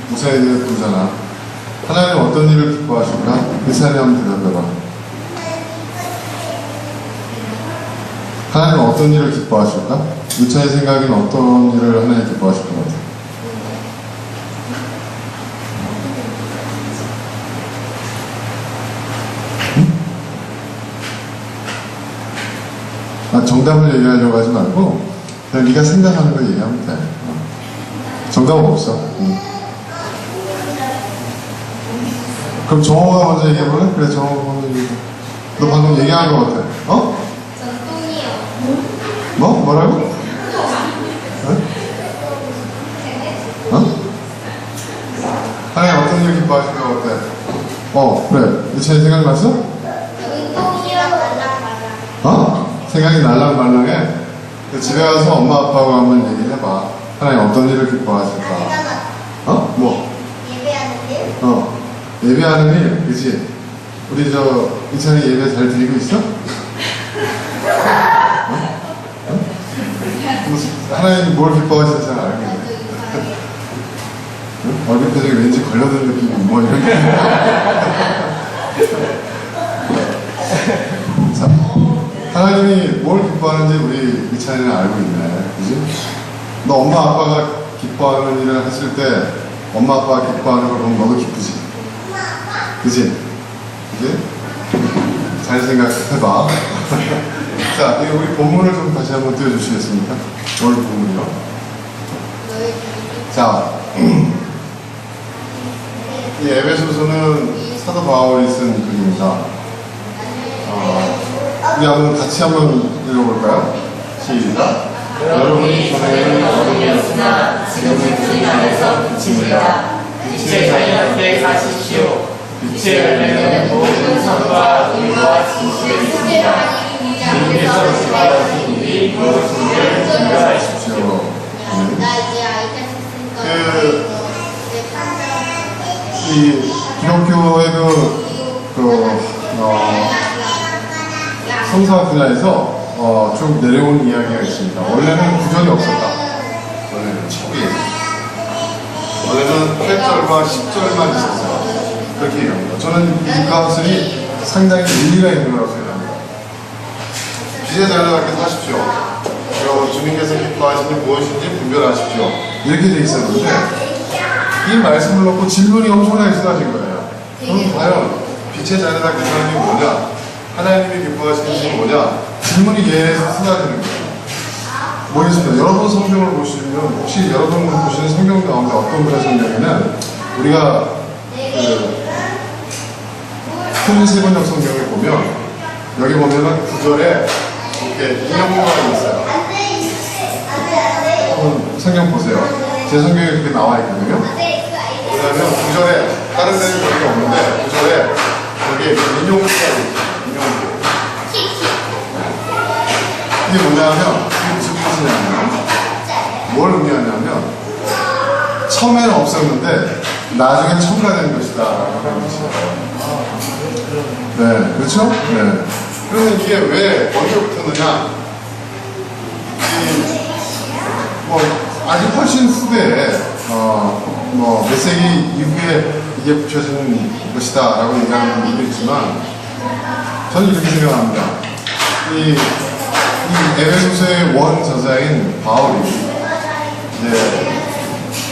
무사에 대해 부르잖아. 하나님 어떤 일을 기뻐하실까? 그 사람이 한번 대답해봐. 하나님 어떤 일을 기뻐하실까? 유차의 생각에는 어떤 일을 하나님 기뻐하실 것 같아? 정답을 얘기하려고 하지 말고 그냥 네가 생각하는 걸 얘기하면 돼. 정답은 없어. 그럼 정호가 먼저 얘기해볼래? 그래, 정호가 먼저 얘기해. 너 방금 얘기한 거 같아. 어? 전통이요. 뭐? 뭐라고? 어? 하나님 어떤 일 기뻐하실 것 같아? 그래. 유치원 생각났어? 운동이요. 말랑말랑. 어? 생각이 날랑말랑해? 집에 가서 엄마 아빠하고 한번 얘기를 해봐. 하나님 어떤 일을 기뻐하실까? 어? 뭐? 예배하는 일? 예배하는 일, 그치? 우리 이찬이 예배 잘 드리고 있어? 하나님 뭘 기뻐하시는지 잘 알겠네. 얼굴 표정이 왠지 걸려드는 느낌이 뭐 이런 게. 자, 하나님이 뭘 기뻐하는지 우리 이찬이는 알고 있네. 그지? 너 엄마 아빠가 기뻐하는 일을 했을 때 엄마 아빠가 기뻐하는 걸 보면 너도 기쁘지? 그지? 그지? 잘 생각해봐. 자, 우리 본문을 좀 다시 한번 띄워주시겠습니까? 오늘 본문이요. 자, 이 에베소서는 사도 바울이 쓴 글입니다. 우리 한번 같이 한번 읽어볼까요? 시작. 여러분이 전에는 어둠이었으나 지금은 그리 안에서 빛입니다. 빛의 자녀답게 사십시오. 빛의 열매는 모든 선과 의와 진실을 있습니다. 주님께서 지켜주신 일이 무엇인지를 증거하십시오. 이 기독교의 성사 분야에서 쭉 내려온 이야기가 있습니다. 원래는 구절이 없었다. 원래는 초기에. 원래는 8절과 10절만 있었어요. 그렇게 얘기합니다. 저는 이 가설이 상당히 일리가 있는 거라고 생각합니다. 빛의 자녀답게 사십시오. 그리고 주님께서 기뻐하시는 게 무엇인지 분별하십시오. 이렇게 돼 있었는데 이 말씀을 놓고 질문이 엄청나게 쏟아진 거예요. 그럼 과연 빛의 자녀답게 사는 게 뭐냐? 하나님이 기뻐하시는 것이 뭐냐? 질문이 얘에서 쏟아지는 거예요. 뭐겠습니까? 여러분 성경을 보시면 혹시 여러분 보시는 성경 가운데 어떤 분의 성경에는 우리가 큰 세번역 성경을 보면 여기 보면은 9절에 이렇게 인용구가 있어요. 한번 성경 보세요. 제 성경에 그렇게 나와 있거든요. 왜냐하면 9절에 다른 데는 그런 게 없는데 9절에 여기 인용구가 있어요. 이게 뭐냐면 이게 무슨 뜻이냐면 뭘 의미하냐면 처음에는 없었는데 나중에 첨가된 것이다 라고 하는 뜻이에요. 네, 그렇죠? 네. 그러면 이게 왜 언제부터느냐? 아직 훨씬 후대에 몇 세기 이후에 이게 붙여지는 것이다 라고 얘기하는 분들도 있지만 저는 이렇게 생각합니다. 이 에베소서의 원 저자인 바울이 이제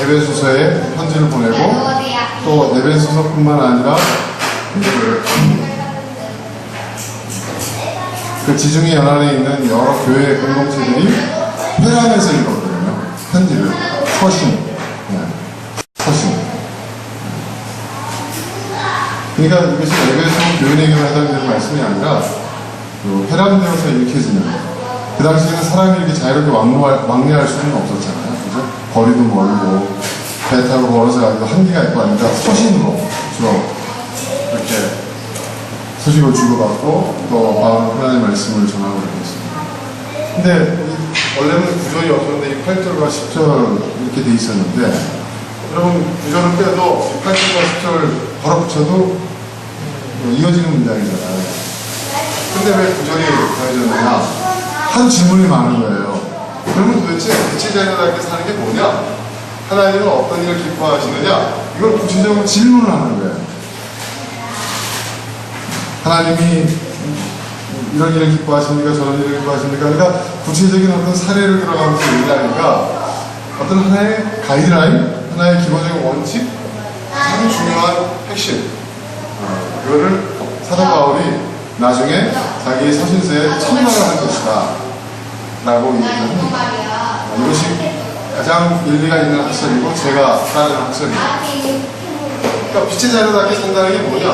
에베소서에 편지를 보내고 또 에베소서뿐만 아니라 그 지중해 연안에 있는 여러 교회 공동체들이 회람해서 읽었거든요. 편지를 서신. 그러니까 이것이 에베소 교인에게만 해당되는 말씀이 아니라 회람되어서 읽혀지는. 그 당시에는 사람이 이렇게 자유롭게 왕래할 수는 없었잖아요. 그죠? 거리도 멀고, 배 타고 걸어서 가기도 한계가 있고 하니까 서신으로 주로 이렇게 소식을 주고받고 또 바울은 하나님의 말씀을 전하고 그랬습니다. 근데 원래는 구절이 없었는데 이 8절과 10절 이렇게 돼 있었는데 여러분 구절을 빼도 8절과 10절 바로 붙여도 이어지는 문장이잖아요. 근데 왜 구절이 더해졌느냐? 한 질문이 많은 거예요. 그러면 도대체 빛의 자녀답게 사는 게 뭐냐? 하나님은 어떤 일을 기뻐하시느냐? 이걸 구체적으로 질문을 하는 거예요. 하나님이 이런 일을 기뻐하십니까? 저런 일을 기뻐하십니까? 그러니까 구체적인 어떤 사례를 들어가면서 얘기하니까 어떤 하나의 가이드라인, 하나의 기본적인 원칙, 가장 중요한 핵심, 그거를 사도 바울이 나중에 자기의 서신서에 첨가를 할 것이다 라고 얘기를 합니다. 이것이 가장 일리가 있는 학설이고 제가 따르는 학설입니다. 그러니까 빛의 자녀답게 산다는 게 뭐냐?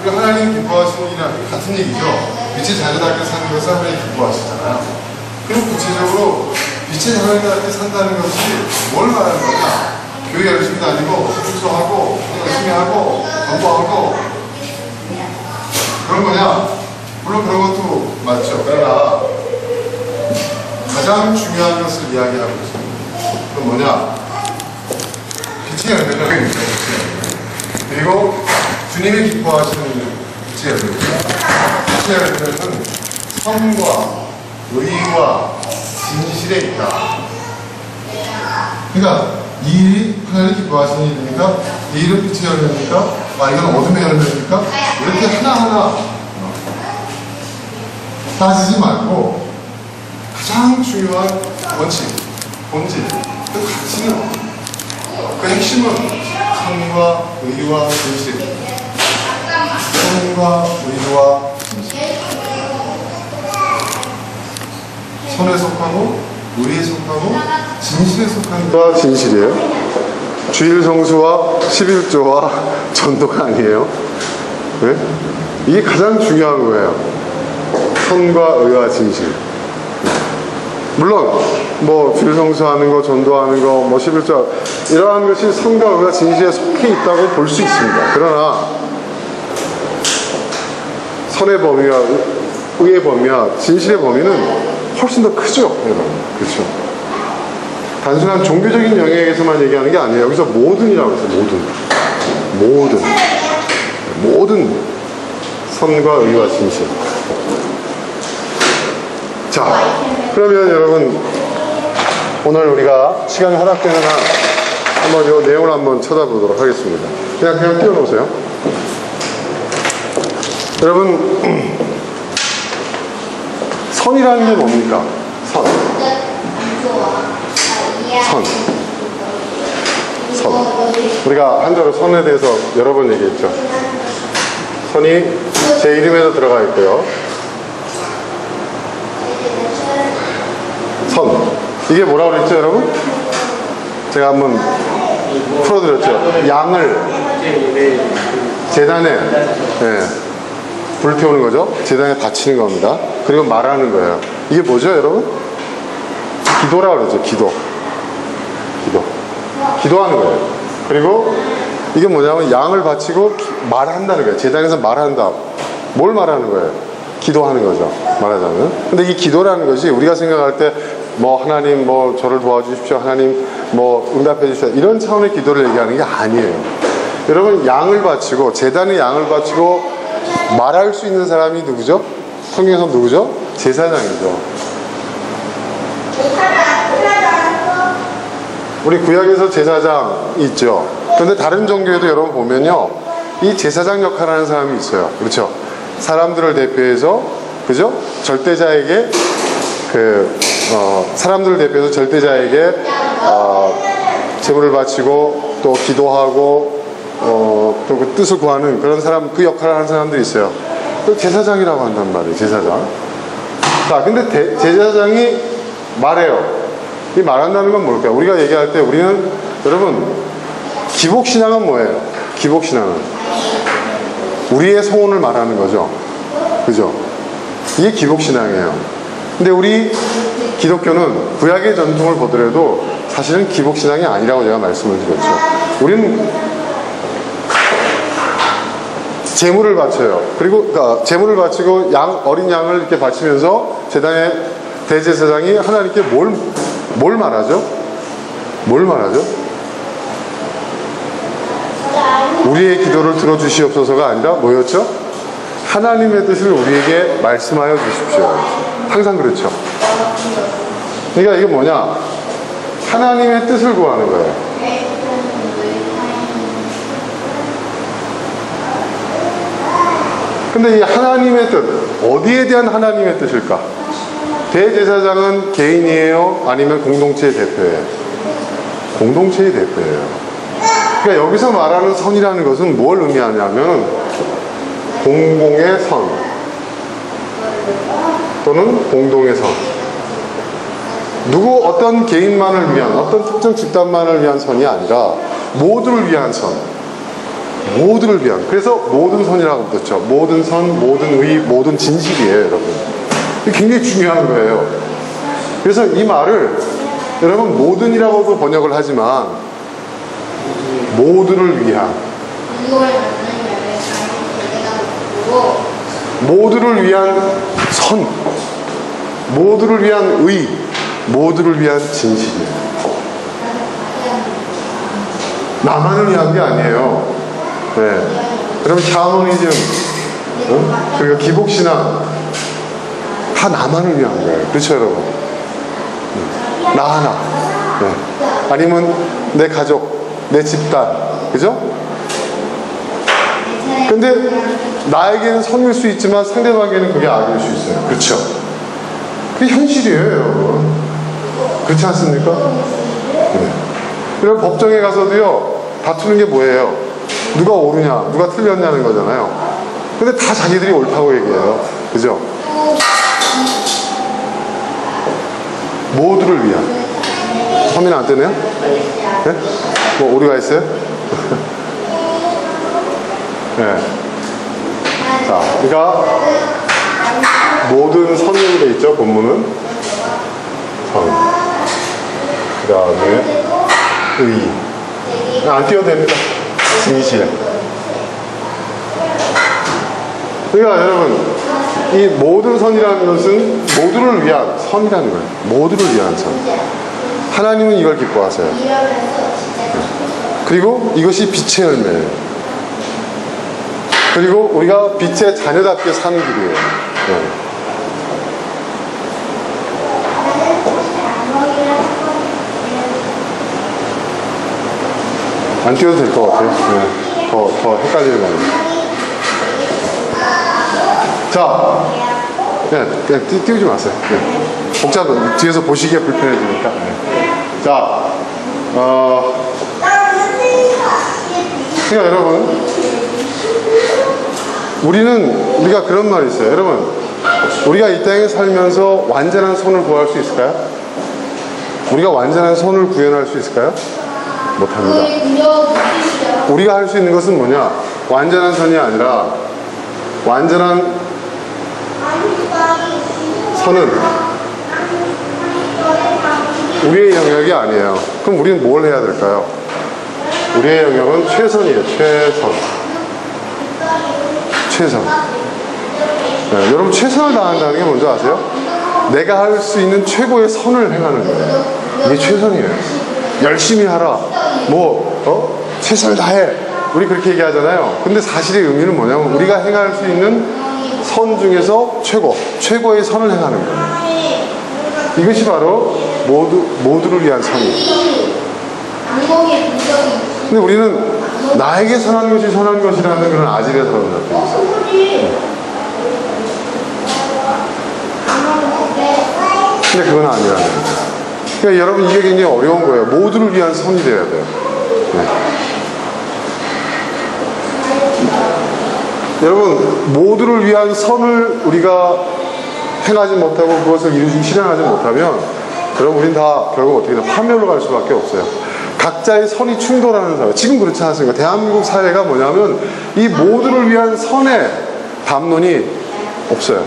우리가 하나님 기뻐하시는 일이랑 같은 얘기죠. 빛의 자녀답게 사는 것을 하나님 기뻐하시잖아요. 그럼 구체적으로 빛의 자녀답게 산다는 것이 뭘 말하는 거냐? 교회 열심히 다니고 축소하고 열심히 하고 공부하고 그런 거냐? 물론 그런 것도 맞죠. 그러나 가장 중요한 것을 이야기하고 있습니다. 그건 뭐냐? 빛의 열매가 있죠. 그리고 주님이 기뻐하시는 빛의 열매입니다. 빛의 열매는 선과 의와 진실에 있다. 그러니까 이 일이 하나님 기뻐하시는 일입니까? 이 일은 빛의 열매입니까? 이건 어둠의 열매입니까? 이렇게 하나하나 따지지 말고 가장 중요한 원칙, 본질, 그 가치는 그 핵심은 선과 의와 진실. 선과 의와 진실. 선에 속하고 의에 속하고 진실에 속하는 거 진실이에요. 주일 성수와 11조와 전도가 아니에요. 네? 이게 가장 중요한 거예요. 선과 의와 진실. 물론 뭐 주일 성수하는 거, 전도하는 거, 뭐 11조 이러한 것이 선과 의와 진실에 속해 있다고 볼 수 있습니다. 그러나 선의 범위와 의의 범위와 진실의 범위는 훨씬 더 크죠, 여러분. 그렇죠? 단순한 종교적인 영역에서만 얘기하는 게 아니에요. 여기서 모든이라고 했어요. 모든 선과 의와 진실. 자, 그러면 여러분 오늘 우리가 시간이 허락되는 한 한번 이 내용을 한번 쳐다보도록 하겠습니다. 그냥 띄워놓으세요. 여러분 선이라는 게 뭡니까? 선. 우리가 한자로 선에 대해서 여러 번 얘기했죠. 선이 제 이름에도 들어가 있고요. 선. 이게 뭐라고 그랬죠, 여러분? 제가 한번 풀어드렸죠. 양을 재단에 불태우는 거죠. 재단에 바치는 겁니다. 그리고 말하는 거예요. 이게 뭐죠, 여러분? 기도라고 그러죠. 기도하는 거예요. 그리고 이게 뭐냐면 양을 바치고 말한다는 거예요. 재단에서 말한다. 뭘 말하는 거예요? 기도하는 거죠. 말하자면. 근데 이 기도라는 것이 우리가 생각할 때 뭐 하나님 뭐 저를 도와주십시오. 하나님 뭐 응답해 주십시오. 이런 차원의 기도를 얘기하는 게 아니에요. 여러분 양을 바치고 재단에 양을 바치고 말할 수 있는 사람이 누구죠? 성경에서 누구죠? 제사장이죠. 우리 구약에서 제사장이 있죠. 그런데 다른 종교에도 여러분 보면요, 이 제사장 역할을 하는 사람이 있어요. 그렇죠? 사람들을 대표해서, 그죠? 절대자에게 사람들을 대표해서 절대자에게 제물을 바치고 또 기도하고 또 그 뜻을 구하는 그런 사람, 그 역할을 하는 사람들이 있어요. 그 제사장이라고 한단 말이에요. 제사장. 자, 근데 제사장이 말해요. 이 말한다는 건 뭘까요? 우리가 얘기할 때 우리는, 여러분, 기복신앙은 뭐예요? 기복신앙은 우리의 소원을 말하는 거죠. 그죠? 이게 기복신앙이에요. 근데 우리 기독교는 구약의 전통을 보더라도 사실은 기복신앙이 아니라고 제가 말씀을 드렸죠. 우리는 제물을 바쳐요. 그리고 그러니까 제물을 바치고 어린 양을 이렇게 바치면서 제단의 대제사장이 하나님께 뭘 말하죠? 뭘 말하죠? 우리의 기도를 들어주시옵소서가 아니라 뭐였죠? 하나님의 뜻을 우리에게 말씀하여 주십시오. 항상 그렇죠. 그러니까 이게 뭐냐? 하나님의 뜻을 구하는 거예요. 근데 이 하나님의 뜻, 어디에 대한 하나님의 뜻일까? 대제사장은 개인이에요? 아니면 공동체의 대표예요? 공동체의 대표예요. 그러니까 여기서 말하는 선이라는 것은 뭘 의미하냐면 공공의 선 또는 공동의 선. 누구 어떤 개인만을 위한, 어떤 특정 집단만을 위한 선이 아니라 모두를 위한 선. 모두를 위한. 그래서 모든 선이라고 붙였죠. 모든 선, 모든 의, 모든 진실이에요, 여러분. 이게 굉장히 중요한 거예요. 그래서 이 말을 여러분 모든이라고도 번역을 하지만 모두를 위한, 모두를 위한 선, 모두를 위한 의, 모두를 위한 진실이에요. 나만을 위한 게 아니에요. 네. 여러분 샤머니즘, 그리고 기복신앙 다 나만을 위한 거예요. 그렇죠, 여러분? 나 하나. 네. 아니면 내 가족, 내 집단, 그죠? 근데 나에게는 선일 수 있지만 상대방에게는 그게 악일 수 있어요. 그렇죠? 그게 현실이에요, 여러분. 그렇지 않습니까? 네. 그리고 법정에 가서도요, 다투는 게 뭐예요? 누가 옳으냐, 누가 틀렸냐는 거잖아요. 근데 다 자기들이 옳다고 얘기해요. 그죠? 모두를 위한. 화면 안 뜨네요? 네? 뭐 오류가 있어요? 네. 자, 그러니까 모든 선으로 돼 있죠, 본문은. 선. 그 다음에 의. 안 띄워도 됩니다. 진실. 그러니까 여러분, 이 모든 선이라는 것은 모두를 위한 선이라는 거예요. 모두를 위한 선. 하나님은 이걸 기뻐하세요. 그리고 이것이 빛의 열매예요. 그리고 우리가 빛의 자녀답게 사는 길이에요. 네. 안 띄워도 될 것 같아요. 네. 더 헷갈리는 거 아니에요. 자, 그냥 띄우지 마세요. 네. 복잡한, 뒤에서 보시기에 불편해지니까. 네. 자, 그러니까 여러분, 우리가 그런 말이 있어요. 여러분, 우리가 이 땅에 살면서 완전한 선을 구할 수 있을까요? 우리가 완전한 선을 구현할 수 있을까요? 못합니다. 우리가 할 수 있는 것은 뭐냐? 완전한 선이 아니라 완전한 선은 우리의 영역이 아니에요. 그럼 우리는 뭘 해야 될까요? 우리의 영역은 최선이에요. 최선. 네, 여러분 최선을 다한다는 게 뭔지 아세요? 내가 할 수 있는 최고의 선을 행하는 거예요. 이게 최선이에요. 열심히 하라. 최선을 다해. 우리 그렇게 얘기하잖아요. 근데 사실의 의미는 뭐냐면 우리가 행할 수 있는 선 중에서 최고의 선을 행하는 거예요. 이것이 바로 모두를 위한 선이에요. 근데 우리는 나에게 선한 것이 선한 것이라는 그런 아질의 사람을 갖고 있어요. 근데 그건 아니라는 거예요. 그러니까 여러분 이게 굉장히 어려운 거예요. 모두를 위한 선이 되어야 돼요. 네. 여러분 모두를 위한 선을 우리가 행하지 못하고 그것을 실현하지 못하면 여러분 우린 다 결국 어떻게 든 파멸로 갈 수밖에 없어요. 각자의 선이 충돌하는 사회. 지금 그렇지 않습니까? 대한민국 사회가 뭐냐면 이 모두를 위한 선의 담론이 없어요.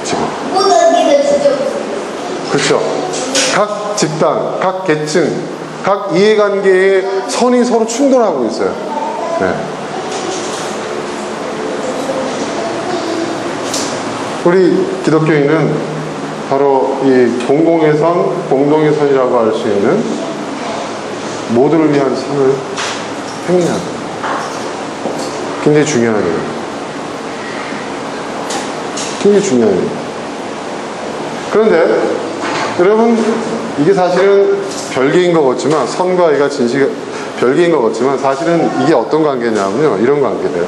지금. 그렇죠. 각 집단, 각 계층, 각 이해관계의 선이 서로 충돌하고 있어요. 네. 우리 기독교인은 바로 이 공공의 선, 공동의 선이라고 할 수 있는 모두를 위한 선을 행해야 돼요. 굉장히 중요한 일이에요. 굉장히 중요한 일이에요. 그런데 여러분 이게 사실은 별개인 것 같지만, 선과 의가 진실 별개인 것 같지만 사실은 이게 어떤 관계냐면요, 이런 관계래요.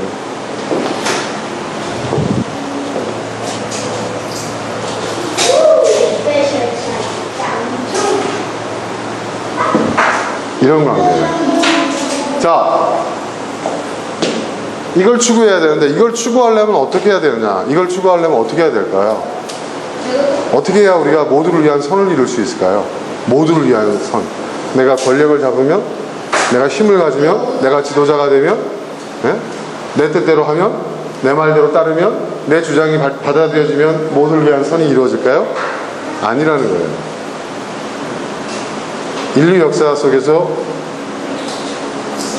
이런 관계예요. 자, 이걸 추구해야 되는데, 이걸 추구하려면 어떻게 해야 되느냐? 이걸 추구하려면 어떻게 해야 될까요? 어떻게 해야 우리가 모두를 위한 선을 이룰 수 있을까요? 모두를 위한 선. 내가 권력을 잡으면, 내가 힘을 가지면, 내가 지도자가 되면, 내 뜻대로 하면, 내 말대로 따르면, 내 주장이 받아들여지면 모두를 위한 선이 이루어질까요? 아니라는 거예요. 인류 역사 속에서,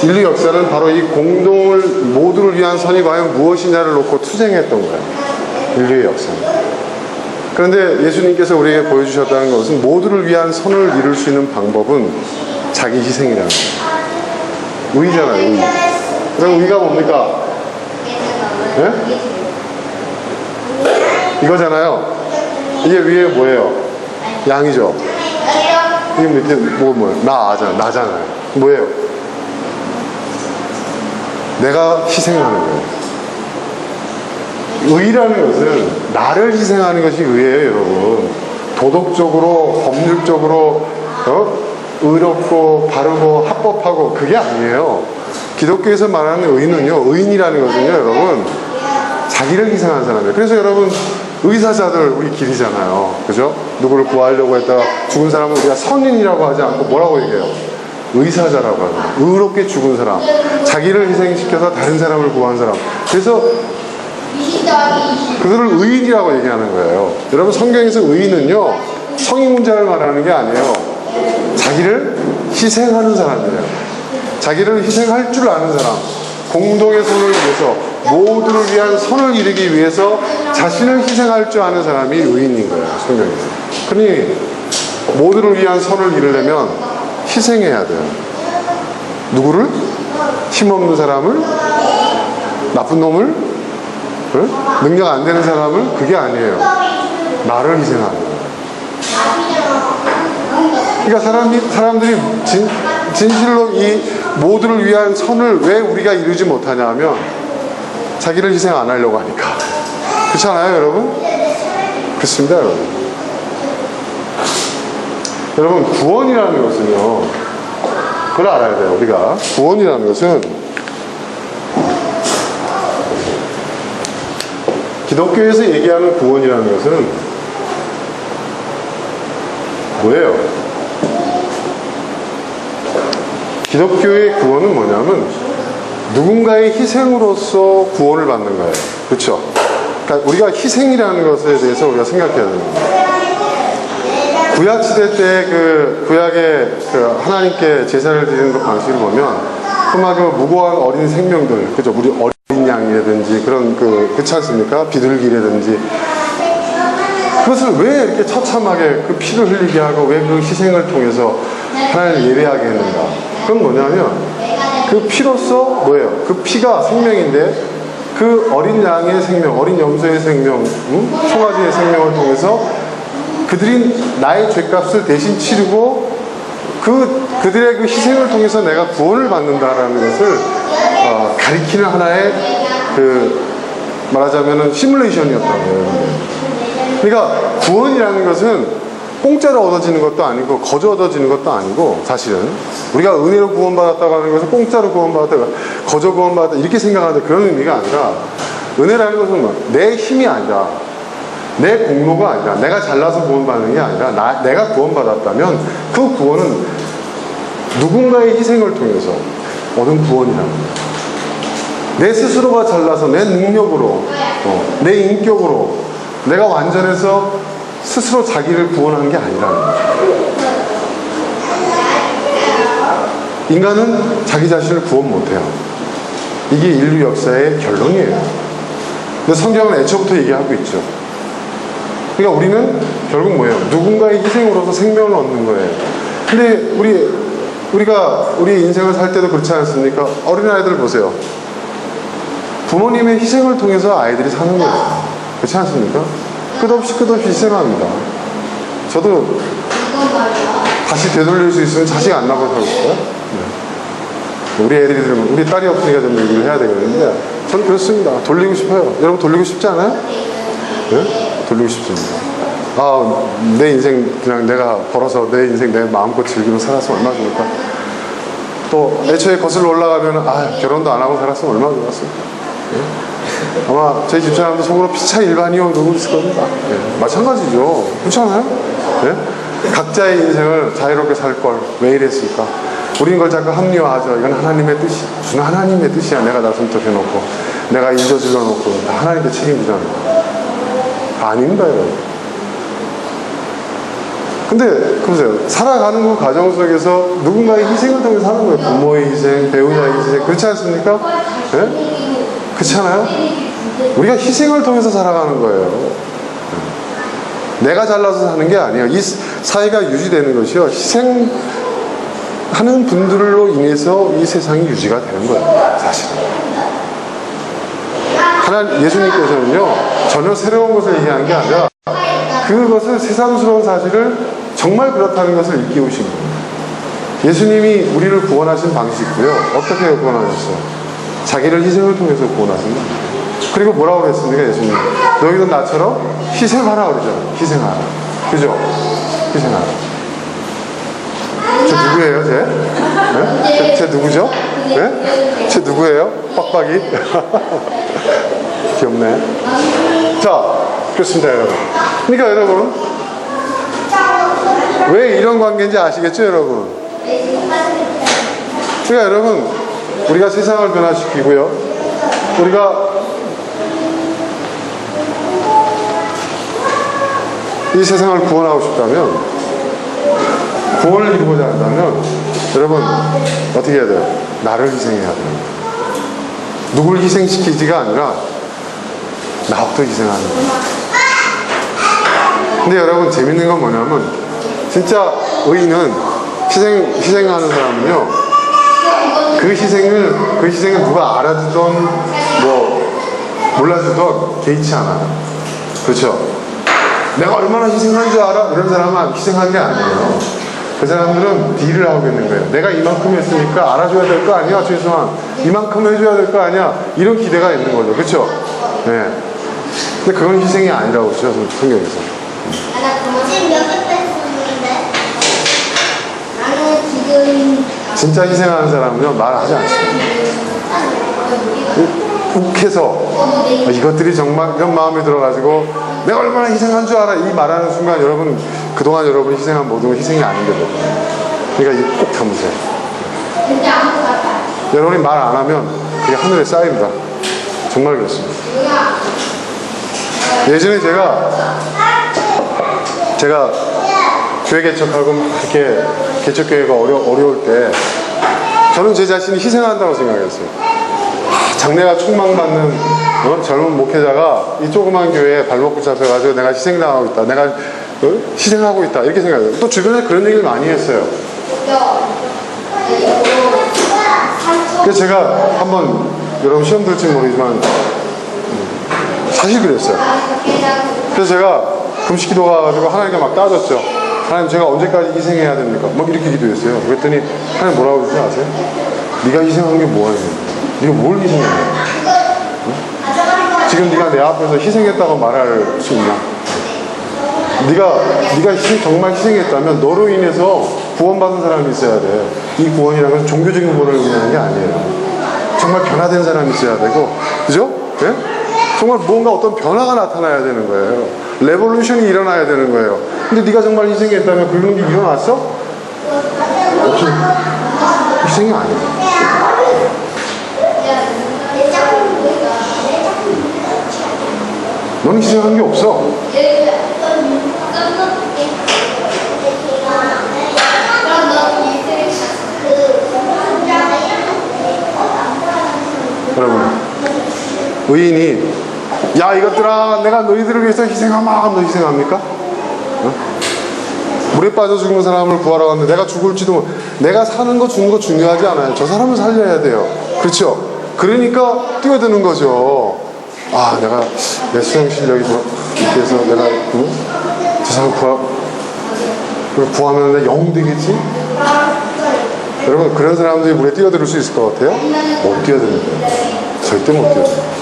인류 역사는 바로 이 공동을, 모두를 위한 선이 과연 무엇이냐를 놓고 투쟁했던 거예요. 인류의 역사는. 그런데 예수님께서 우리에게 보여주셨다는 것은 모두를 위한 선을 이룰 수 있는 방법은 자기 희생이라는 거예요. 의잖아요, 의. 그럼 의가 뭡니까? 네? 이거잖아요. 이게 위에 뭐예요? 양이죠. 이게 밑에 뭐예요? 나잖아요. 뭐예요? 내가 희생하는 거예요. 의라는 것은 나를 희생하는 것이 의예요, 여러분. 도덕적으로, 법률적으로 의롭고 바르고 합법하고 그게 아니에요. 기독교에서 말하는 의는요, 의인이라는 것은요, 여러분, 자기를 희생한 사람이에요. 그래서 여러분, 의사자들 우리 길이잖아요, 그죠? 누구를 구하려고 했다가 죽은 사람은 우리가 선인이라고 하지 않고 뭐라고 얘기해요? 의사자라고 하는 거예요. 의롭게 죽은 사람, 자기를 희생시켜서 다른 사람을 구한 사람. 그래서 그들을 의인이라고 얘기하는 거예요. 여러분, 성경에서 의인은요, 성인 문자를 말하는 게 아니에요. 자기를 희생하는 사람이에요. 자기를 희생할 줄 아는 사람, 공동의 선을 위해서, 모두를 위한 선을 이루기 위해서 자신을 희생할 줄 아는 사람이 의인인 거예요, 성경에서. 그러니 모두를 위한 선을 이루려면 희생해야 돼요. 누구를? 힘없는 사람을? 나쁜 놈을? 능력 안 되는 사람을? 그게 아니에요. 나를 희생하는 거예요. 그러니까 사람들이 진실로 이 모두를 위한 선을 왜 우리가 이루지 못하냐 하면 자기를 희생 안 하려고 하니까. 그렇지 않아요, 여러분? 그렇습니다, 여러분. 여러분, 구원이라는 것은요, 그걸 알아야 돼요, 우리가. 구원이라는 것은 기독교에서 얘기하는 구원이라는 것은 뭐예요? 기독교의 구원은 뭐냐면 누군가의 희생으로서 구원을 받는 거예요. 그렇죠? 그러니까 우리가 희생이라는 것에 대해서 우리가 생각해야 됩니다. 구약 시대 때 구약의 하나님께 제사를 드리는 그 방식을 보면 정말 무고한 어린 생명들, 그죠? 우리 어린 양이라든지 그런 그렇지 않습니까? 비둘기라든지 그것을 왜 이렇게 처참하게 그 피를 흘리게 하고 왜 그 희생을 통해서 하나님을 예배하게 했는가? 그건 뭐냐면 그 피로서 뭐예요? 그 피가 생명인데 그 어린 양의 생명, 어린 염소의 생명, 송아지의 생명을 통해서 그들이 나의 죄값을 대신 치르고 그들의 그 희생을 통해서 내가 구원을 받는다라는 것을 가리키는 하나의 말하자면은 시뮬레이션이었던 거예요. 그러니까 구원이라는 것은 공짜로 얻어지는 것도 아니고 거저 얻어지는 것도 아니고 사실은 우리가 은혜로 구원받았다고 하는 것은 공짜로 구원받았다가 거저 구원받았다 이렇게 생각하는데 그런 의미가 아니라 은혜라는 것은 내 힘이 아니라 내 공로가 아니라 내가 잘나서 구원받는 게 아니라 내가 구원받았다면 그 구원은 누군가의 희생을 통해서 얻은 구원이라는 거예요. 내 스스로가 잘나서 내 능력으로 내 인격으로 내가 완전해서 스스로 자기를 구원하는 게 아니라는 거예요. 인간은 자기 자신을 구원 못해요. 이게 인류 역사의 결론이에요. 근데 성경은 애초부터 얘기하고 있죠. 그러니까 우리는 결국 뭐예요? 누군가의 희생으로서 생명을 얻는 거예요. 근데 우리가 우리 인생을 살 때도 그렇지 않습니까? 어린아이들 보세요. 부모님의 희생을 통해서 아이들이 사는 거예요. 그렇지 않습니까? 끝없이 희생합니다. 저도 다시 되돌릴 수 있으면 자식 안 낳고 살고 싶어요? 우리 애들이 들으면, 우리 딸이 없으니까 좀 얘기를 해야 되겠는데, 저는 그렇습니다. 돌리고 싶어요. 여러분 돌리고 싶지 않아요? 네? 돌리고 싶습니다. 아, 내 인생 그냥 내가 벌어서 내 인생 내 마음껏 즐기며 살았으면 얼마나 좋을까. 또 애초에 거슬러 올라가면 결혼도 안 하고 살았으면 얼마나 좋았어. 예? 아마 저희 집사람도 속으로 피차 일반이요 그러고 있을 겁니다. 예? 마찬가지죠. 그렇지 않아요? 예? 각자의 인생을 자유롭게 살 걸 왜 이랬을까? 우린 걸 자꾸 합리화하죠. 이건 하나님의 뜻이, 무슨 하나님의 뜻이야. 내가 나 손톱해놓고 내가 인저질러놓고 다 하나님께 책임지라는 거. 아닙니다, 여러분. 근데 보세요. 살아가는 그 과정 속에서 누군가의 희생을 통해 사는 거예요. 부모의 희생, 배우자의 희생. 그렇지 않습니까? 네? 그렇지 않아요? 우리가 희생을 통해서 살아가는 거예요. 내가 잘나서 사는 게 아니에요. 이 사회가 유지되는 것이요. 희생하는 분들로 인해서 이 세상이 유지가 되는 거예요. 사실은. 예수님께서는요, 전혀 새로운 것을 얘기한 게 아니라 그것을 세상스러운 사실을 정말 그렇다는 것을 일깨우신 거예요. 예수님이 우리를 구원하신 방식이고요. 어떻게 구원하셨어요? 자기를 희생을 통해서 구원하신 거예요. 그리고 뭐라고 그랬습니까, 예수님? 너희도 나처럼 희생하라 그러잖아요. 희생하라. 그죠? 희생하라. 저 누구예요, 쟤? 네? 쟤 누구죠? 네? 쟤 누구예요? 빡빡이? 귀엽네. 자, 그렇습니다, 여러분. 그러니까 여러분, 왜 이런 관계인지 아시겠죠, 여러분? 그러니까 여러분, 우리가 세상을 변화시키고요. 우리가 이 세상을 구원하고 싶다면, 구원을 이루고자 한다면, 여러분, 어떻게 해야 돼요? 나를 희생해야 돼요. 누굴 희생시키지가 아니라, 나부터 희생하는 거예요. 근데 여러분, 재밌는 건 뭐냐면, 진짜 의인은, 희생하는 사람은요, 그 희생을 누가 알아주던, 몰라주던 개의치 않아요. 그렇죠? 내가 얼마나 희생한 줄 알아? 이런 사람은 희생한 게 아니에요. 그 사람들은 딜을 하고 있는 거예요. 내가 이만큼 했으니까 알아줘야 될 거 아니야? 최소한 이만큼 해줘야 될 거 아니야? 이런 기대가 있는 거죠. 그렇죠? 네. 근데 그건 희생이 아니라고 그러죠, 성경에서. 지금 몇개 뺐었는데? 나는 지금 진짜 희생하는 사람은요, 말하지 않습니다. 욱해서 이것들이 정말 이런 마음이 들어가지고 내가 얼마나 희생한 줄 알아? 이 말하는 순간 여러분, 그동안 여러분이 희생한 모든 건 희생이 아닌데 그러니까 이거 꼭 담으세요. 여러분이 말 안 하면 그게 하늘에 쌓입니다. 정말 그렇습니다. 예전에 제가 교회 개척하고 이렇게 개척교회가 어려울 때 저는 제 자신이 희생한다고 생각했어요. 장래가 촉망받는 젊은 목회자가 이 조그만 교회에 발목을 잡혀가지고 내가 희생당하고 있다. 내가 희생하고 있다. 이렇게 생각해요. 또 주변에 그런 얘기를 많이 했어요. 그래서 제가 한번 여러분 시험 들지 모르지만 사실 그랬어요. 그래서 제가 금식 기도 가가지고 하나님께 막 따졌죠. 하나님, 제가 언제까지 희생해야 됩니까? 막 이렇게 기도했어요. 그랬더니 하나님 뭐라고 그러지 아세요? 네가 희생한 게 뭐야? 네가 뭘 희생해? 응? 지금 네가 내 앞에서 희생했다고 말할 수 있냐? 네가 정말 희생했다면 너로 인해서 구원받은 사람이 있어야 돼. 이 구원이라는 것은 종교적인 구원을 의미하는 게 아니에요. 정말 변화된 사람이 있어야 되고, 그죠? 예? 정말 무언가 어떤 변화가 나타나야 되는 거예요. 레볼루션이 일어나야 되는 거예요. 근데 네가 정말 희생했다면 그런 게 일어났어? 없어. 희생이 아니에요. 너는 희생한 게 없어. 여러분, 의인이 야 이것들아 내가 너희들을 위해서 희생하마. 너 희생합니까? 어? 물에 빠져 죽는 사람을 구하러 갔는데 내가 죽을지도 내가 사는 거 죽는 거 중요하지 않아요. 저 사람을 살려야 돼요. 그렇죠? 그러니까 뛰어드는 거죠. 아 내가 내 수영 실력이 이렇게 해서 내가 저 사람 그럼 구하면 내 영 되겠지? 여러분 그런 사람들이 물에 뛰어들 수 있을 것 같아요? 못 뛰어드는 거예요. 절대 못 뛰어들어요.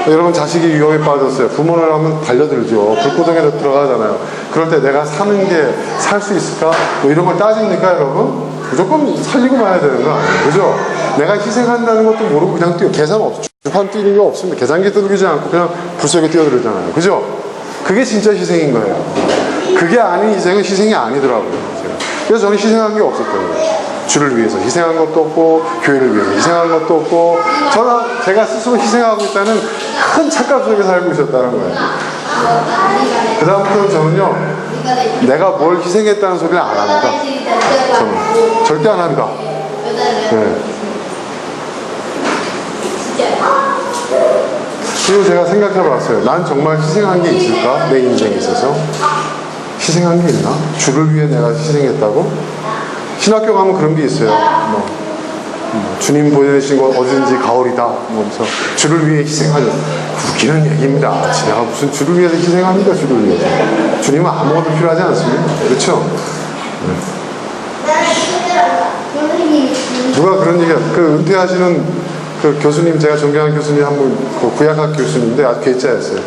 여러분 자식이 위험에 빠졌어요. 부모를 하면 달려들죠. 불구덩이에 들어가잖아요. 그럴 때 내가 사는 게 살 수 있을까? 뭐 이런 걸 따집니까 여러분? 무조건 살리고 마야 되는 거 아니에요. 그죠? 내가 희생한다는 것도 모르고 그냥 뛰어. 계산 없죠. 주판 뛰는 게 없습니다. 계산기 두들기지 않고 그냥 불 속에 뛰어들잖아요. 그죠? 그게 진짜 희생인 거예요. 그게 아닌 희생은 희생이 아니더라고요. 제가. 그래서 저는 희생한 게 없었던 거예요. 주를 위해서 희생한 것도 없고 교회를 위해서 희생한 것도 없고 저는 제가 스스로 희생하고 있다는 큰 착각 속에 살고 있었다는 거예요. 그 다음부터는 저는요 내가 뭘 희생했다는 소리는 안 합니다. 저는 절대 안 합니다. 네. 그리고 제가 생각해 봤어요. 난 정말 희생한 게 있을까? 내 인생에 있어서 희생한 게 있나? 주를 위해 내가 희생했다고? 신학교 가면 그런 게 있어요. 주님 보내신 곳 어딘지 가오리다. 그래서 주를 위해 희생하는 웃기는 얘기입니다. 내가 무슨 주를 위해서 희생합니까? 주를 위해서. 주님은 아무것도 필요하지 않습니다. 그렇죠? 누가 그런 얘기야? 그 은퇴하시는 그 교수님, 제가 존경하는 교수님 한 분, 그 구약학 교수님인데 아주 괴짜였어요.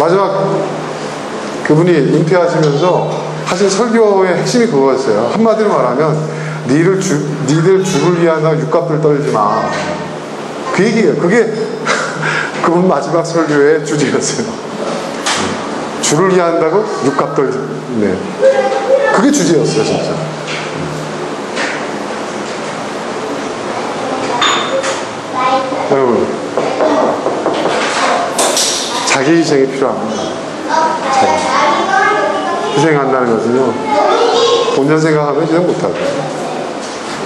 마지막 그분이 은퇴하시면서 하신 설교의 핵심이 그거였어요. 한마디로 말하면 니들 주를 위하다 육갑들 떨지 마. 그 얘기예요. 그게 그분 마지막 설교의 주제였어요. 주를 위한다고 육갑 떨지. 네. 그게 주제였어요, 진짜. 여러분, 자기 희생이 필요합니다. 희생한다는 것은요, 본전 생각하면 희생 못하고,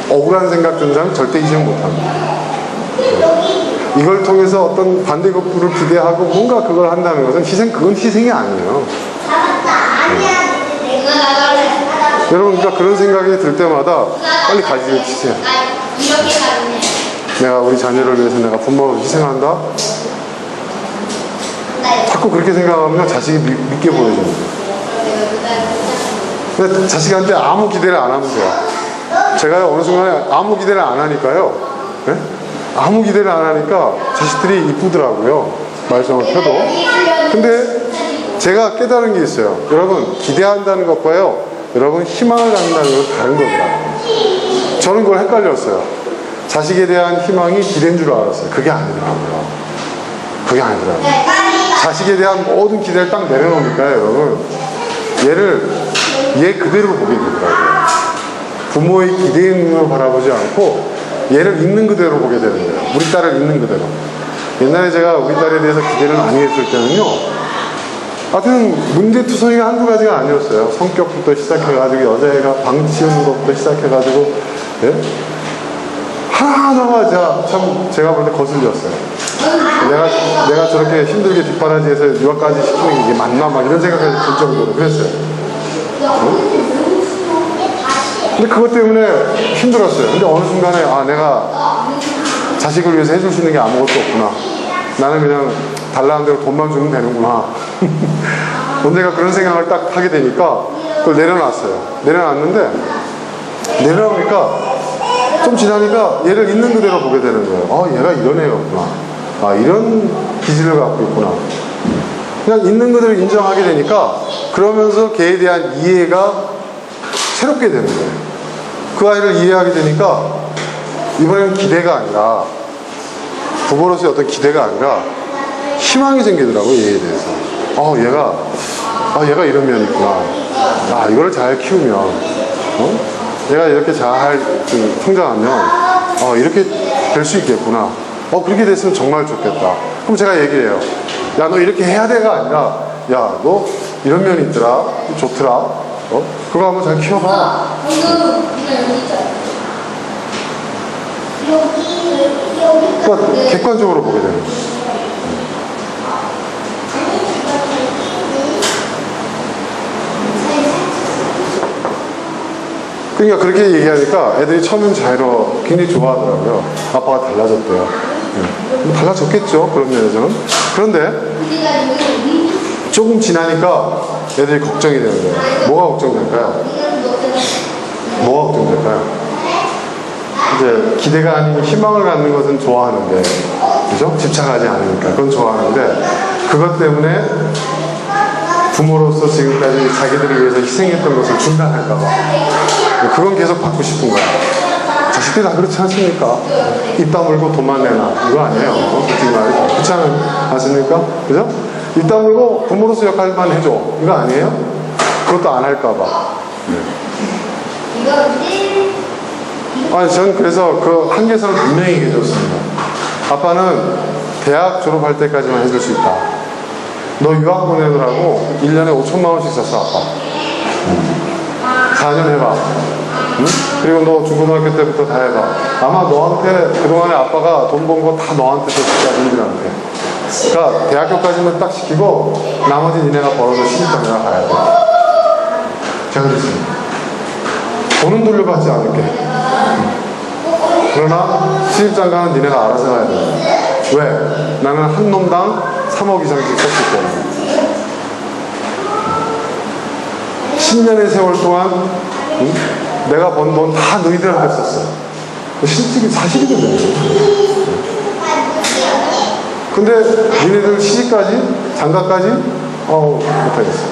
억울한 생각 든 사람 절대 희생 못합니다. 이걸 통해서 어떤 반대급부를 기대하고 뭔가 그걸 한다는 것은 그건 희생이 아니에요. 여러분, 그러니까 그런 생각이 들 때마다 빨리 가지고 치세요. 내가 우리 자녀를 위해서 내가 부모를 희생한다? 자꾸 그렇게 생각하면 자식이 믿게 보여집니다. 근데 자식한테 아무 기대를 안 하면 돼요. 제가 어느 순간에 아무 기대를 안 하니까요. 네? 아무 기대를 안 하니까 자식들이 이쁘더라고요. 말썽을 펴도. 근데 제가 깨달은 게 있어요. 여러분, 기대한다는 것과요, 여러분, 희망을 갖는다는 건 다른 거더라고요. 저는 그걸 헷갈렸어요. 자식에 대한 희망이 기대인 줄 알았어요. 그게 아니더라고요. 그게 아니더라고요. 자식에 대한 모든 기대를 딱 내려놓으니까요, 여러분. 얘 그대로 보게 되더라고요. 부모의 기대의 눈으로 바라보지 않고 얘를 있는 그대로 보게 되는 거예요. 우리 딸을 있는 그대로. 옛날에 제가 우리 딸에 대해서 기대를 많이 했을 때는요, 하여튼 문제투성이가 한두 가지가 아니었어요. 성격부터 시작해가지고 여자애가 방 치우는 것부터 시작해가지고, 예? 하나하나가 참 제가 볼 때 거슬렸어요. 내가 저렇게 힘들게 뒷바라지에서 유학까지 시키는 게 이게 맞나 막 이런 생각까지 들 정도로 그랬어요. 근데 그것 때문에 힘들었어요. 근데 어느 순간에 내가 자식을 위해서 해줄 수 있는 게 아무것도 없구나. 나는 그냥 달라는 대로 돈만 주면 되는구나. 내가 그런 생각을 딱 하게 되니까 그걸 내려놨어요. 내려놨는데 내려놓으니까 좀 지나니까 얘를 있는 그대로 보게 되는 거예요. 얘가 이런 애였구나. 이런 기질을 갖고 있구나. 그냥 있는 그대로 인정하게 되니까 그러면서 걔에 대한 이해가 새롭게 되는 거예요. 그 아이를 이해하게 되니까 이번에는 기대가 아니라, 부모로서의 어떤 기대가 아니라 희망이 생기더라고요. 얘에 대해서. 얘가 이런 면이 있구나. 이거를 잘 키우면, 얘가 이렇게 잘 성장하면 이렇게 될 수 있겠구나. 그렇게 됐으면 정말 좋겠다. 그럼 제가 얘기해요. 야, 너 이렇게 해야 돼가 아니라, 야, 너 이런 면이 있더라. 좋더라. 그거 한번 잘 키워봐. 그러니까 객관적으로 보게 되는 거예요. 그러니까 그렇게 얘기하니까 애들이 처음엔 자이로 굉장히 좋아하더라고요. 아빠가 달라졌대요. 뭐 달라졌겠죠, 그런 면에서는. 그런데 조금 지나니까 애들이 걱정이 되는 거예요. 뭐가 걱정될까요? 뭐가 걱정될까요? 이제 기대가 아닌 희망을 갖는 것은 좋아하는데, 그죠? 집착하지 않으니까 그건 좋아하는데, 그것 때문에 부모로서 지금까지 자기들을 위해서 희생했던 것을 중단할까봐 그건 계속 받고 싶은 거야. 자식들이 다 그렇지 않습니까? 입 다물고 돈만 내놔 이거 아니에요. 솔직히 말해서 그렇지 않습니까? 그죠? 입 다물고 부모로서 역할만 해줘 이거 아니에요? 그것도 안 할까봐. 아니 전 그래서 그 한계선을 분명히 얘기해줬습니다. 아빠는 대학 졸업할 때까지만 해줄 수 있다. 너 유학 보내느라고 1년에 5천만 원씩 썼어 아빠. 4년 해봐. 응? 그리고 너 중고등학교 때부터 다 해봐. 아마 너한테 그동안에 아빠가 돈 번 거 다 너한테 줬을 니들한테. 그러니까 대학교까지만 딱 시키고 나머지 니네가 벌어서 시집장가 가야 돼. 제가 그랬습니다. 돈은 돌려받지 않을게. 그러나 시집장가는 니네가 알아서 가야 돼. 왜? 나는 한 놈당 3억 이상씩 썼기 때문에 10년의 세월 동안 응? 내가 번 돈 다 너희들한테 썼어. 실질이 사실이거든요. 근데 니네들 시집까지 장가까지 못하겠어.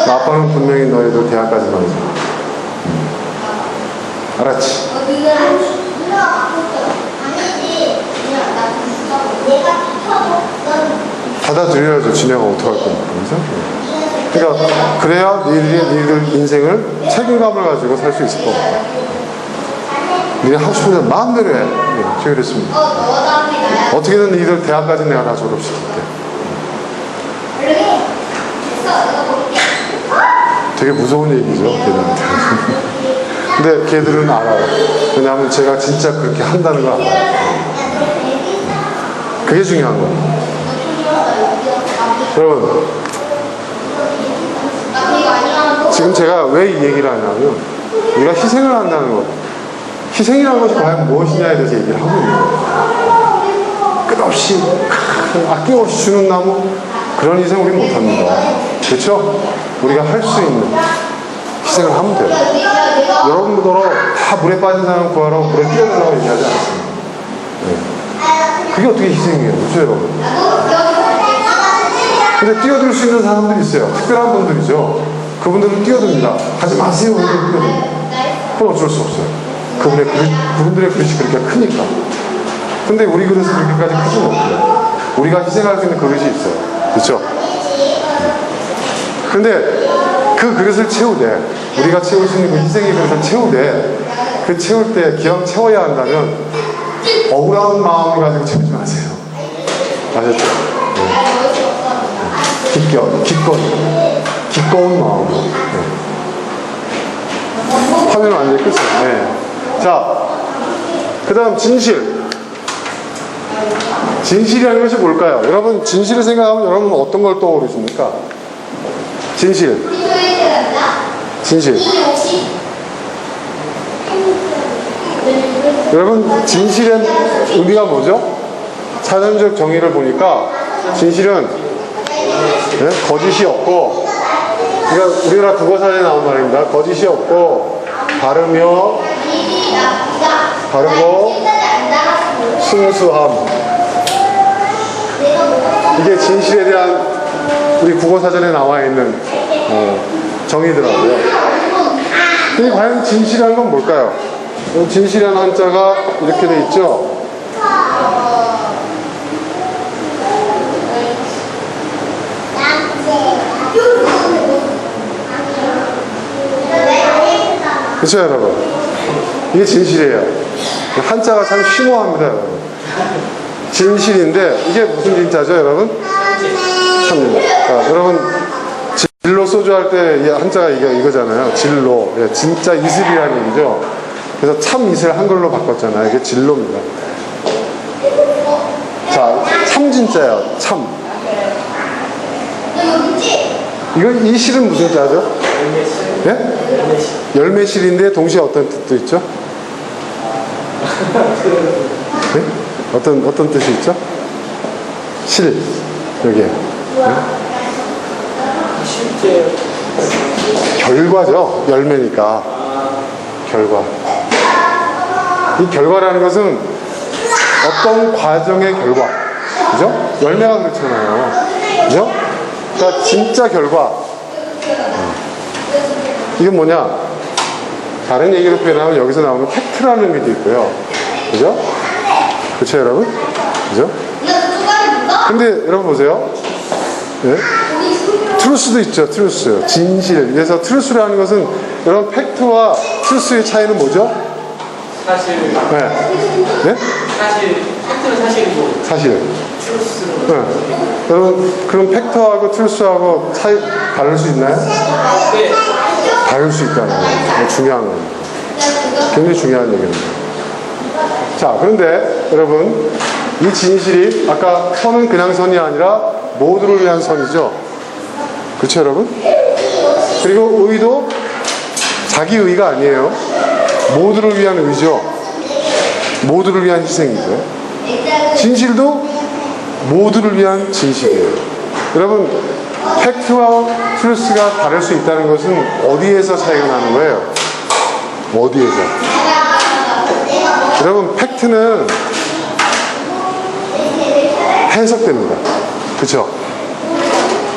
아빠는 분명히 너희들 대학까지만 해줘. 알았지? 받아들여야죠. 지네가 어떡할 건지. 그러니까 그래야 니들 인생을 책임감을 가지고 살 수 있을 것 같아. 니네 하고 싶은 대로 마음대로 해. 제가 그랬습니다. 어떻게든 니들 대학까지 내가 다 졸업시킬게. 되게 무서운 얘기죠, 걔들한테. 근데 걔들은 알아요. 왜냐하면 제가 진짜 그렇게 한다는 걸 알아요. 그게 중요한 거예요. 여러분, 지금 제가 왜 이 얘기를 하냐면, 우리가 희생을 한다는 것, 희생이라는 것이 과연 무엇이냐에 대해서 얘기를 하고 있는 거예요. 끝없이, 아낌없이 주는 나무, 그런 희생 우리 못합니다. 그렇죠? 우리가 할 수 있는 희생을 하면 돼요. 여러분들도 다 물에 빠진 사람 구하러 물에 뛰어들라고 얘기하지 않습니다. 네. 그게 어떻게 희생이에요? 그렇죠, 여러분? 근데 뛰어들 수 있는 사람들이 있어요. 특별한 분들이죠. 그분들은 뛰어듭니다. 하지 마세요. 그분들은 뛰어듭니다. 그건 어쩔 수 없어요. 그분들의 그릇이 그렇게 크니까. 근데 우리 그릇은 그렇게까지 크지 못해요. 우리가 희생할 수 있는 그릇이 있어요. 그렇죠? 근데 그 그릇을 채우되, 우리가 채울 수 있는 그 희생의 그릇을 채우되, 그 채울 때 기왕 채워야 한다면 억울한 마음을 가지고 채우지 마세요. 아셨죠? 기꺼운 마음으로. 네. 화면 완전히 끝이에요. 네. 자, 그 다음 진실. 진실이라는 것이 뭘까요? 여러분, 진실을 생각하면 여러분 어떤 걸 떠오르십니까? 진실. 여러분, 진실의 의미가 뭐죠? 사전적 정의를 보니까 진실은 거짓이 없고, 그러니까 우리나라 국어사전에 나온 말입니다. 거짓이 없고, 바르고, 순수함. 이게 진실에 대한 우리 국어사전에 나와 있는 정의더라고요. 근데 과연 진실이라는 건 뭘까요? 진실이라는 한자가 이렇게 돼 있죠. 그렇죠, 여러분? 이게 진실이에요. 한자가 참 심오합니다, 여러분. 진실인데 이게 무슨 진짜죠, 여러분? 참입니다. 여러분, 진로 소주 할 때 한자가 이거잖아요. 진로. 진짜 이슬이라는 얘기죠. 그래서 참 이슬 한글로 바꿨잖아요. 이게 진로입니다. 자, 참 진짜예요. 참. 이거 이 실은 무슨 자죠? 예? 열매실인데 동시에 어떤 뜻도 있죠? 네? 어떤 뜻이 있죠? 실 여기에 네? 실제 결과죠. 열매니까 결과. 이 결과라는 것은 어떤 과정의 결과, 그죠? 열매가 그렇잖아요, 그죠? 그러니까 진짜 결과. 이건 뭐냐? 다른 얘기로 표현하면 여기서 나오는 팩트라는 의미도 있고요, 그죠? 그렇죠, 여러분? 그죠? 근데 여러분 보세요. 네? 트루스도 있죠, 트루스. 진실. 그래서 트루스라는 것은 여러분 팩트와 트루스의 차이는 뭐죠? 사실 네. 네? 사실 팩트는 사실이고 사실. 트루스는 네. 여러분 그럼 팩트하고 트루스하고 차이 다를 수 있나요? 네. 다를 수 있다는 거예요. 중요한 겁니다. 굉장히 중요한 얘기입니다. 자, 그런데 여러분 이 진실이 아까 선은 그냥 선이 아니라 모두를 위한 선이죠. 그렇죠, 여러분? 그리고 의도 자기 의가 아니에요. 모두를 위한 의죠. 모두를 위한 희생이죠. 진실도 모두를 위한 진실이에요. 여러분, 팩트와 트루스가 다를 수 있다는 것은 어디에서 차이가 나는 거예요? 어디에서? 여러분, 팩트는 해석됩니다. 그렇죠?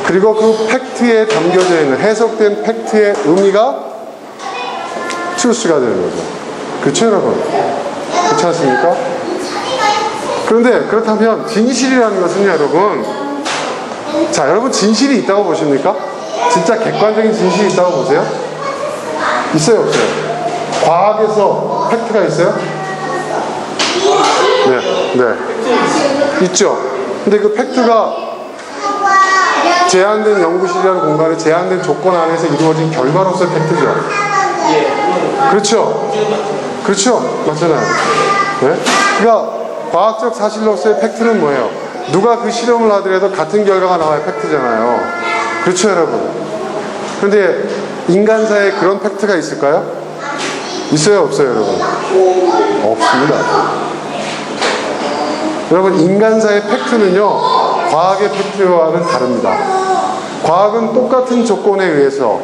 그리고 그 팩트에 담겨져 있는 해석된 팩트의 의미가 트루스가 되는 거죠. 그렇죠, 여러분? 그렇지 않습니까? 그런데 그렇다면 진실이라는 것은요, 여러분. 자, 여러분 진실이 있다고 보십니까? 진짜 객관적인 진실이 있다고 보세요? 있어요, 없어요? 과학에서 팩트가 있어요? 네, 네. 있죠. 근데 그 팩트가 제한된 연구실이라는 공간에 제한된 조건 안에서 이루어진 결과로서의 팩트죠. 그렇죠. 그렇죠. 맞잖아요. 네? 그러니까 과학적 사실로서의 팩트는 뭐예요? 누가 그 실험을 하더라도 같은 결과가 나와야 팩트잖아요. 그렇죠, 여러분? 그런데 인간사에 그런 팩트가 있을까요? 있어요, 없어요, 여러분? 없습니다. 여러분, 인간사의 팩트는요, 과학의 팩트와는 다릅니다. 과학은 똑같은 조건에 의해서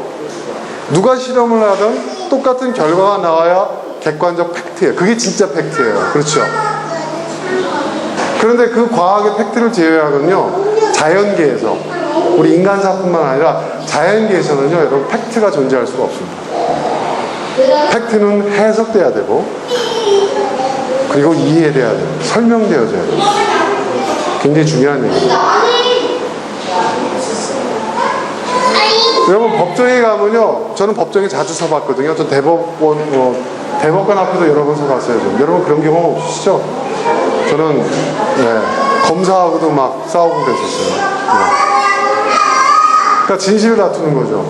누가 실험을 하든 똑같은 결과가 나와야 객관적 팩트예요. 그게 진짜 팩트예요. 그렇죠? 그런데 그 과학의 팩트를 제외하건요, 자연계에서, 우리 인간사뿐만 아니라 자연계에서는요, 여러분, 팩트가 존재할 수가 없습니다. 팩트는 해석돼야 되고, 그리고 이해돼야 돼요. 설명되어져야 돼요. 굉장히 중요한 얘기입니다. 여러분, 법정에 가면요, 저는 법정에 자주 서봤거든요. 저 대법관 앞에도 여러 번 서봤어요. 여러분 그런 경험 없으시죠? 저는 검사하고도 막 싸우고 그랬었어요. 그러니까 진실을 다투는 거죠.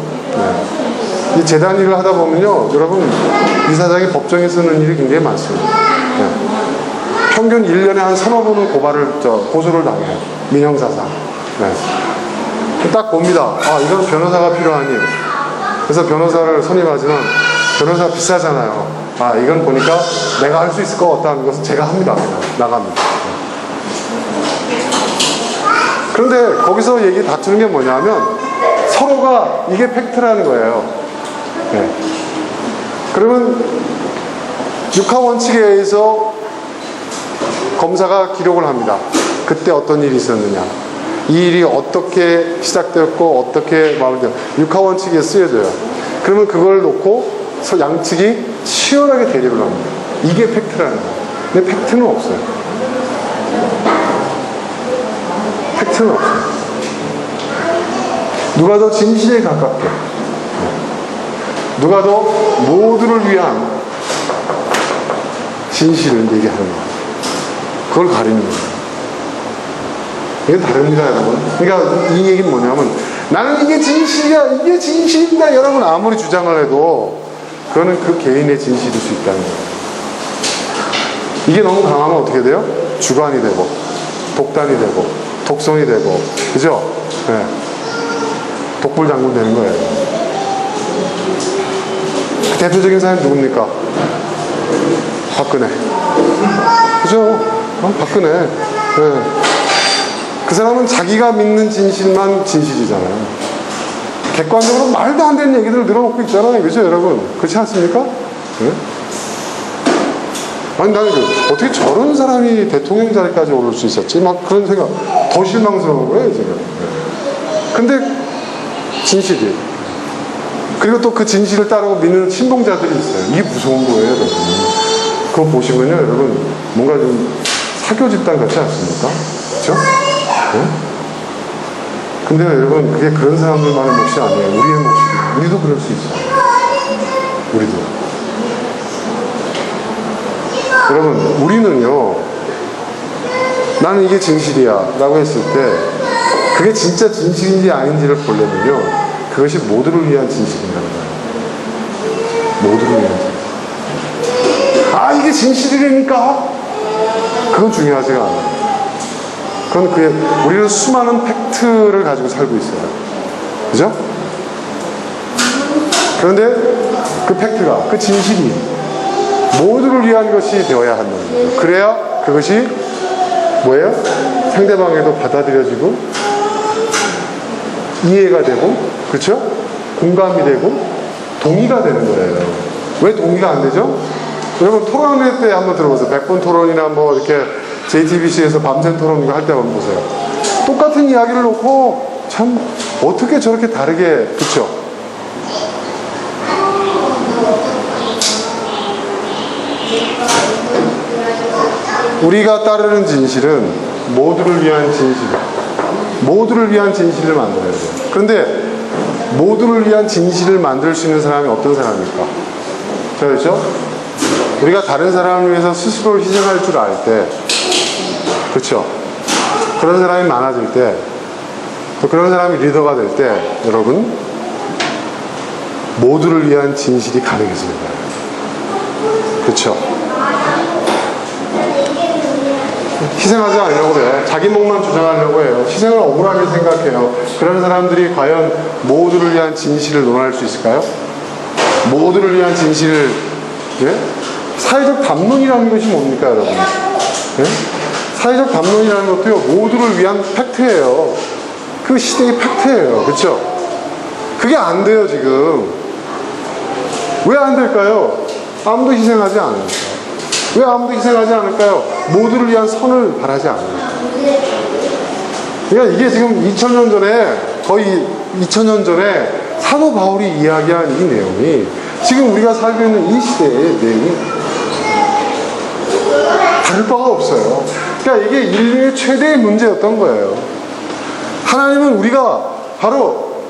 이 재단 일을 하다 보면요, 여러분 이사장이 법정에 서는 일이 굉장히 많습니다. 평균 1년에 한 3~4번은 고소를 당해요. 민형사상. 딱 봅니다. 아, 이건 변호사가 필요하니. 그래서 변호사를 선임하지만 변호사가 비싸잖아요. 아, 이건 보니까 내가 할 수 있을 것 같다는 것은 제가 합니다. 그냥 나갑니다. 그런데 거기서 다투는 게 뭐냐면 서로가 이게 팩트라는 거예요. 그러면 육하원칙에 의해서 검사가 기록을 합니다. 그때 어떤 일이 있었느냐, 이 일이 어떻게 시작되었고 어떻게 마무리되었고 육하원칙에 쓰여져요. 그러면 그걸 놓고 양측이 치열하게 대립을 합니다. 이게 팩트라는 거예요. 근데 팩트는 없어요. 팩트는 없어요. 누가 더 진실에 가깝게, 누가 더 모두를 위한 진실을 얘기하는 거예요. 그걸 가리는 거예요. 이게 다릅니다, 여러분. 그러니까 이 얘기는 뭐냐면, 나는 이게 진실이야, 이게 진실이다, 여러분 아무리 주장을 해도 그거는 그 개인의 진실일 수 있다는 거예요. 이게 너무 강하면 어떻게 돼요? 주관이 되고, 독단이 되고, 독성이 되고, 그죠? 독불장군 되는 거예요. 대표적인 사람이 누굽니까? 박근혜. 그죠? 박근혜. 네. 그 사람은 자기가 믿는 진실만 진실이잖아요. 객관적으로 말도 안 되는 얘기들을 늘어놓고 있잖아요. 그죠, 여러분? 그렇지 않습니까? 네? 아니, 나는 어떻게 저런 사람이 대통령 자리까지 오를 수 있었지? 막 그런 생각, 더 실망스러운 거예요, 지금. 네. 근데, 진실이. 그리고 또 그 진실을 따르고 믿는 신봉자들이 있어요. 이게 무서운 거예요, 여러분. 그거 보시면요, 여러분, 뭔가 좀 사교 집단 같지 않습니까? 그렇죠? 네? 근데 여러분, 그게 그런 사람들만의 몫이 아니에요. 우리의 몫이에요. 우리도 그럴 수 있어요. 우리도. 여러분, 우리는요, 나는 이게 진실이야 라고 했을 때 그게 진짜 진실인지 아닌지를 보려면요, 그것이 모두를 위한 진실인가요? 모두를 위한 진실. 아, 이게 진실이라니까? 그건 중요하지가 않아요. 그건 우리는 수많은 팩트를 가지고 살고 있어요. 그죠? 그런데 그 팩트가, 그 진실이 모두를 위한 것이 되어야 한다는 거죠. 그래야 그것이 뭐예요? 상대방에도 받아들여지고 이해가 되고, 그렇죠? 공감이 되고 동의가 되는 거예요. 왜 동의가 안 되죠? 여러분, 토론회 때 한번 들어보세요. 100분 토론이나 뭐 이렇게 JTBC에서 밤샘 토론 이거 할 때 한번 보세요. 똑같은 이야기를 놓고 참 어떻게 저렇게 다르게, 그렇죠? 우리가 따르는 진실은 모두를 위한 진실, 모두를 위한 진실을 만들어야 돼요. 그런데 모두를 위한 진실을 만들 수 있는 사람이 어떤 사람입니까? 그렇죠? 우리가 다른 사람을 위해서 스스로를 희생할 줄 알 때, 그렇죠? 그런 사람이 많아질 때, 또 그런 사람이 리더가 될 때, 여러분, 모두를 위한 진실이 가능해집니다. 그렇죠? 희생하지 않으려고 그래. 자기 목만 주장하려고 해요. 희생을 억울하게 생각해요. 그런 사람들이 과연 모두를 위한 진실을 논할 수 있을까요? 모두를 위한 진실을, 예? 사회적 담론이라는 것이 뭡니까, 여러분? 예? 사회적 담론이라는 것도요, 모두를 위한 팩트예요. 그 시대의 팩트예요. 그렇죠? 그게 안 돼요, 지금. 왜 안 될까요? 아무도 희생하지 않으니까. 왜 아무도 희생하지 않을까요? 모두를 위한 선을 바라지 않으니까. 그러니까 이게 지금 2000년 전에, 거의 2000년 전에 사도 바울이 이야기한 이 내용이 지금 우리가 살고 있는 이 시대의 내용이 다를 바가 없어요. 그러니까 이게 인류의 최대의 문제였던 거예요. 하나님은 우리가 바로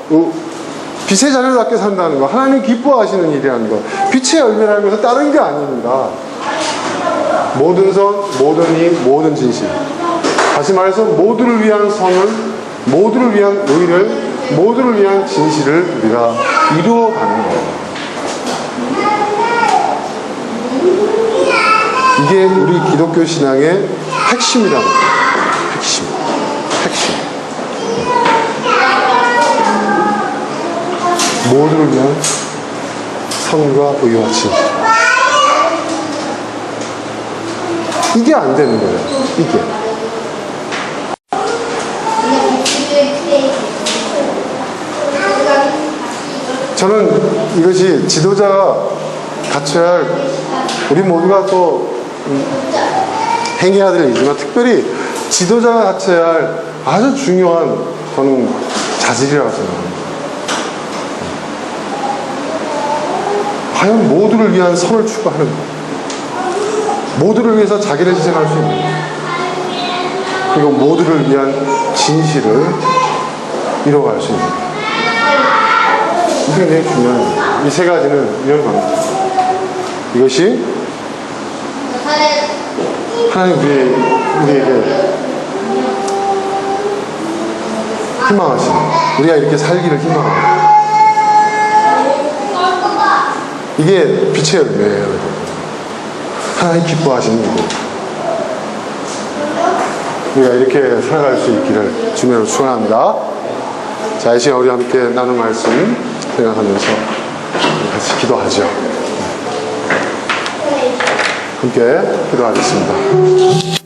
빛의 자녀답게 산다는 거, 하나님 기뻐하시는 일이라는 거, 빛의 열매라는 것은 다른 게 아닙니다. 모든 선, 모든 힘, 모든 진실. 다시 말해서 모두를 위한 선을, 모두를 위한 의를, 모두를 위한 진실을 우리가 이루어가는 거예요. 이게 우리 기독교 신앙의 핵심이라고 해요. 핵심. 모두를 위한 선과 의와 진실. 이게 안 되는 거예요. 이게. 저는 이것이 지도자가 갖춰야 할, 우리 모두가 또 행해야 될 일이지만 특별히 지도자가 갖춰야 할 아주 중요한, 저는 자질이라고 생각합니다. 과연 모두를 위한 선을 추구하는, 모두를 위해서 자기를 희생할 수 있는, 그리고 모두를 위한 진실을 이뤄갈 수 있는, 이게 굉장히 중요합니다. 이 세 가지는 이런 겁니다. 이것이 하나님 우리에게 희망하시는, 우리가 이렇게 살기를 희망합니다. 이게 빛의 열매예요. 하나님 기뻐하시는 일이에요. 우리가 이렇게 살아갈 수 있기를 주님으로 축원합니다. 자, 이 시간 우리 함께 나눈 말씀 생각하면서 같이 기도하죠. 함께 기도하겠습니다.